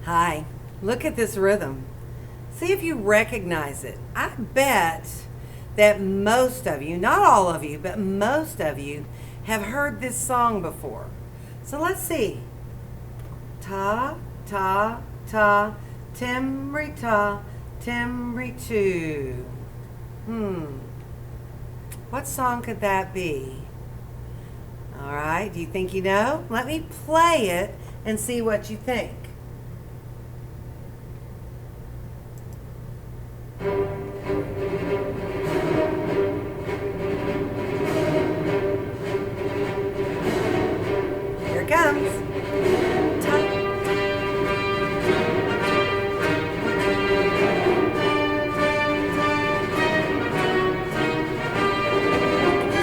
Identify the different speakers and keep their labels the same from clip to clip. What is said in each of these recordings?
Speaker 1: Hi, look at this rhythm. See if you recognize it. I bet that most of you, not all of you, but most of you have heard this song before. So let's see. Ta, ta, ta, timbre ta, timbre two. What song could that be? All right, do you think you know? Let me play it and see what you think. Here it comes.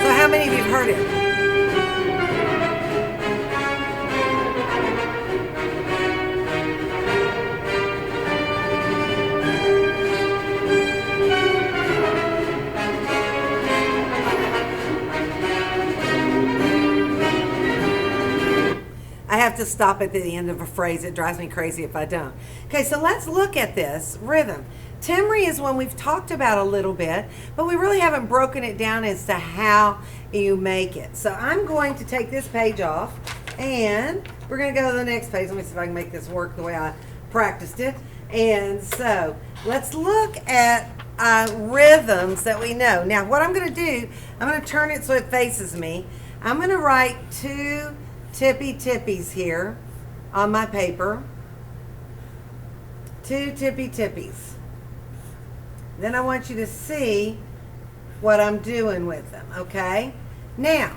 Speaker 1: So how many of you have heard it? I have to stop at the end of a phrase. It drives me crazy if I don't. Okay, so let's look at this rhythm. Timbre is one we've talked about a little bit, but we really haven't broken it down as to how you make it. So I'm going to take this page off and we're going to go to the next page. Let me see if I can make this work the way I practiced it. And so let's look at rhythms that we know. Now what I'm going to do, I'm going to turn it so it faces me. I'm going to write two tippy tippies here on my paper. Two tippy tippies. Then I want you to see what I'm doing with them, okay? Now,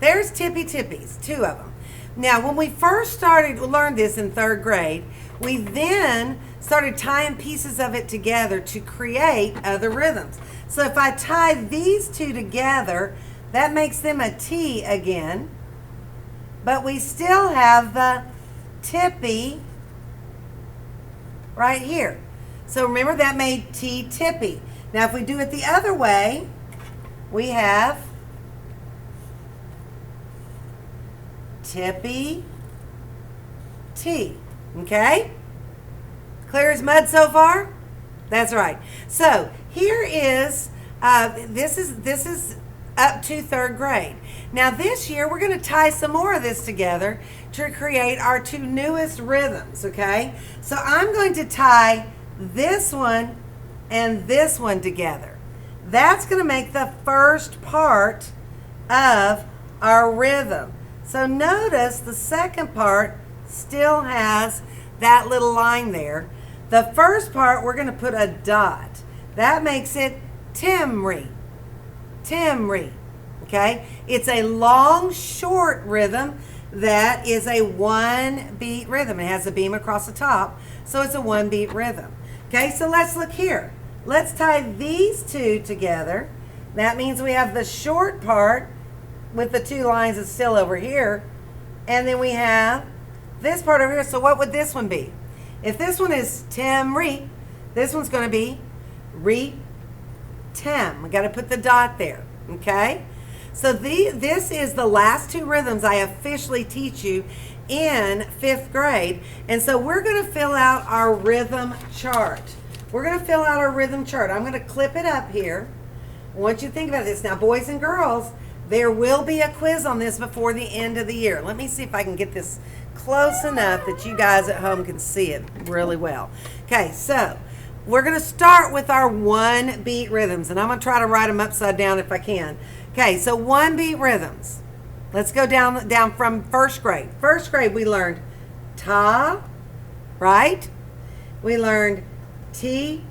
Speaker 1: there's tippy tippies, two of them. Now, when we first started to learn this in third grade, we then started tying pieces of it together to create other rhythms. So if I tie these two together, that makes them a T again. But we still have the tippy right here. So remember that made T tippy. Now if we do it the other way, we have tippy T. Okay? Clear as mud so far? That's right. So here is this is up to third grade. Now this year we're going to tie some more of this together to create our two newest rhythms, okay? So I'm going to tie this one and this one together. That's going to make the first part of our rhythm. So notice the second part still has that little line there. The first part we're going to put a dot. That makes it timbre. Timbre, okay? It's a long, short rhythm that is a one beat rhythm. It has a beam across the top, so it's a one beat rhythm. Okay, so let's look here. Let's tie these two together. That means we have the short part with the two lines that's still over here, and then we have this part over here. So what would this one be? If this one is timbre, this one's going to be re Tim. We got to put the dot there, okay? So this is the last two rhythms I officially teach you in 5th grade. And so we're going to fill out our rhythm chart. We're going to fill out our rhythm chart. I'm going to clip it up here. I want you to think about this. Now, boys and girls, there will be a quiz on this before the end of the year. Let me see if I can get this close enough that you guys at home can see it really well. Okay, so we're going to start with our one beat rhythms, and I'm going to try to write them upside down if I can. Okay, so one beat rhythms. Let's go down from first grade. First grade we learned ta, right? We learned T,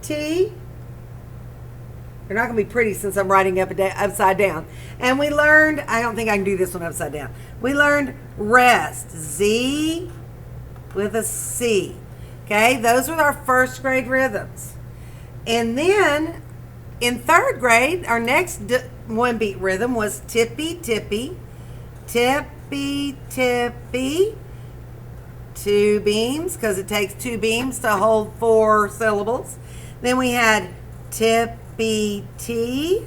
Speaker 1: T. They're not going to be pretty since I'm writing upside down. And we learned, I don't think I can do this one upside down. We learned rest, Z with a C. Okay, those were our first grade rhythms. And then in third grade, our next one beat rhythm was tippy, tippy, tippy, tippy, two beams, because it takes two beams to hold 4 syllables. Then we had tippy, T,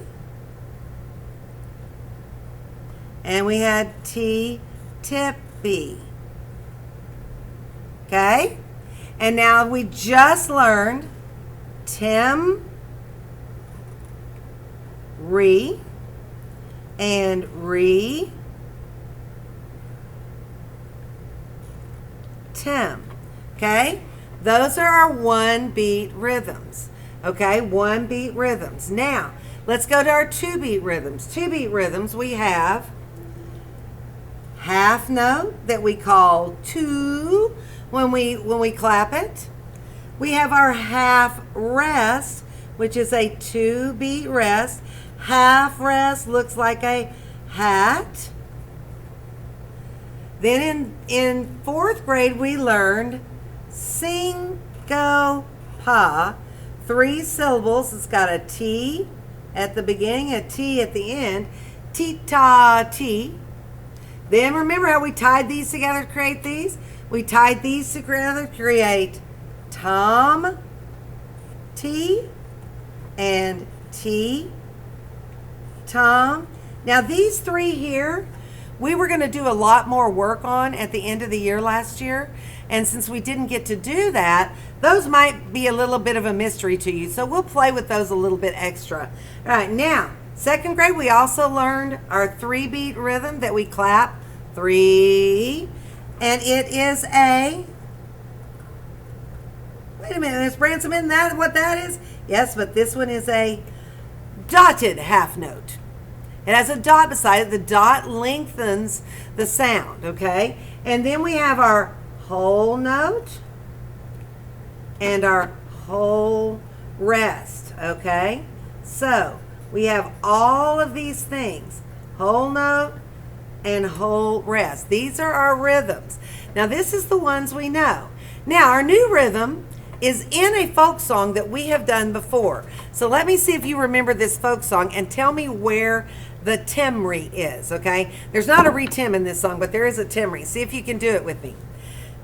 Speaker 1: and we had T, tippy. Okay? And now we just learned Tim, re, and re, Tim. Okay? Those are our 1-beat rhythms. Okay? 1-beat rhythms. Now, let's go to our 2-beat rhythms. 2-beat rhythms, we have half note that we call two when we clap it. We have our half rest, which is a 2-beat rest. Half rest looks like a hat. Then in 4th grade, we learned syncopa, 3 syllables. It's got a T at the beginning, a T at the end. T-ta-T. Then remember how we tied these together to create these? We tied these together to create Tom, T, and T, Tom. Now these 3 here, we were going to do a lot more work on at the end of the year last year. And since we didn't get to do that, those might be a little bit of a mystery to you. So we'll play with those a little bit extra. All right, now, 2nd grade, we also learned our 3-beat rhythm that we clap. 3. And it is a... Wait a minute, Miss Branson, isn't that what that is? Yes, but this one is a dotted half note. It has a dot beside it. The dot lengthens the sound, okay? And then we have our whole note and our whole rest, okay? So we have all of these things, whole note and whole rest. These are our rhythms. Now this is the ones we know. Now our new rhythm is in a folk song that we have done before. So let me see if you remember this folk song and tell me where the timbre is, okay? There's not a re-tim in this song, but there is a timbre. See if you can do it with me.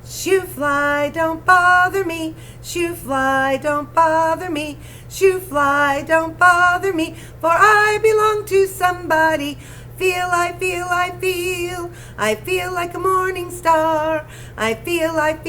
Speaker 1: Shoo fly, don't bother me. Shoo fly, don't bother me. Shoo fly, don't bother me. For I belong to somebody. I feel like a morning star. I feel like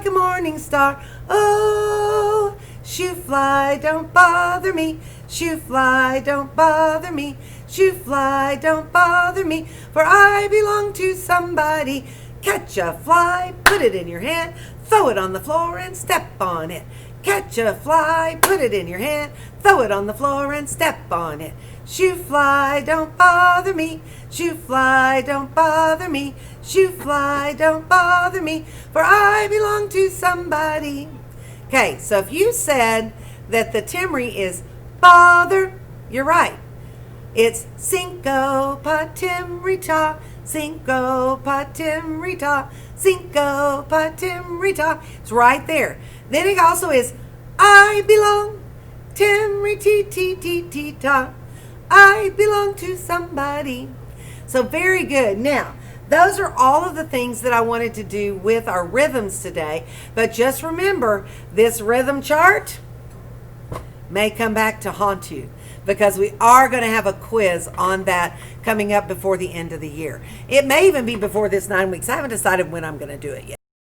Speaker 1: a morning star. Oh, shoo fly, don't bother me. Shoo fly, don't bother me. Shoo fly, don't bother me. For I belong to somebody. Catch a fly, put it in your hand, throw it on the floor and step on it. Catch a fly, put it in your hand, throw it on the floor and step on it. Shoo fly, don't bother me. Shoo fly, don't bother me. Shoo fly, don't bother me. For I belong to somebody. Okay, so if you said that the timbre is bother, you're right. It's syncopa timbre ta, syncopa timbre ta, syncopa timbre ta. It's right there. Then it also is I belong, timbre ti ti ti ti ta. I belong to somebody. So very good. Now, those are all of the things that I wanted to do with our rhythms today. But just remember, this rhythm chart may come back to haunt you because we are going to have a quiz on that coming up before the end of the year. It may even be before this 9 weeks. I haven't decided when I'm going to do it yet.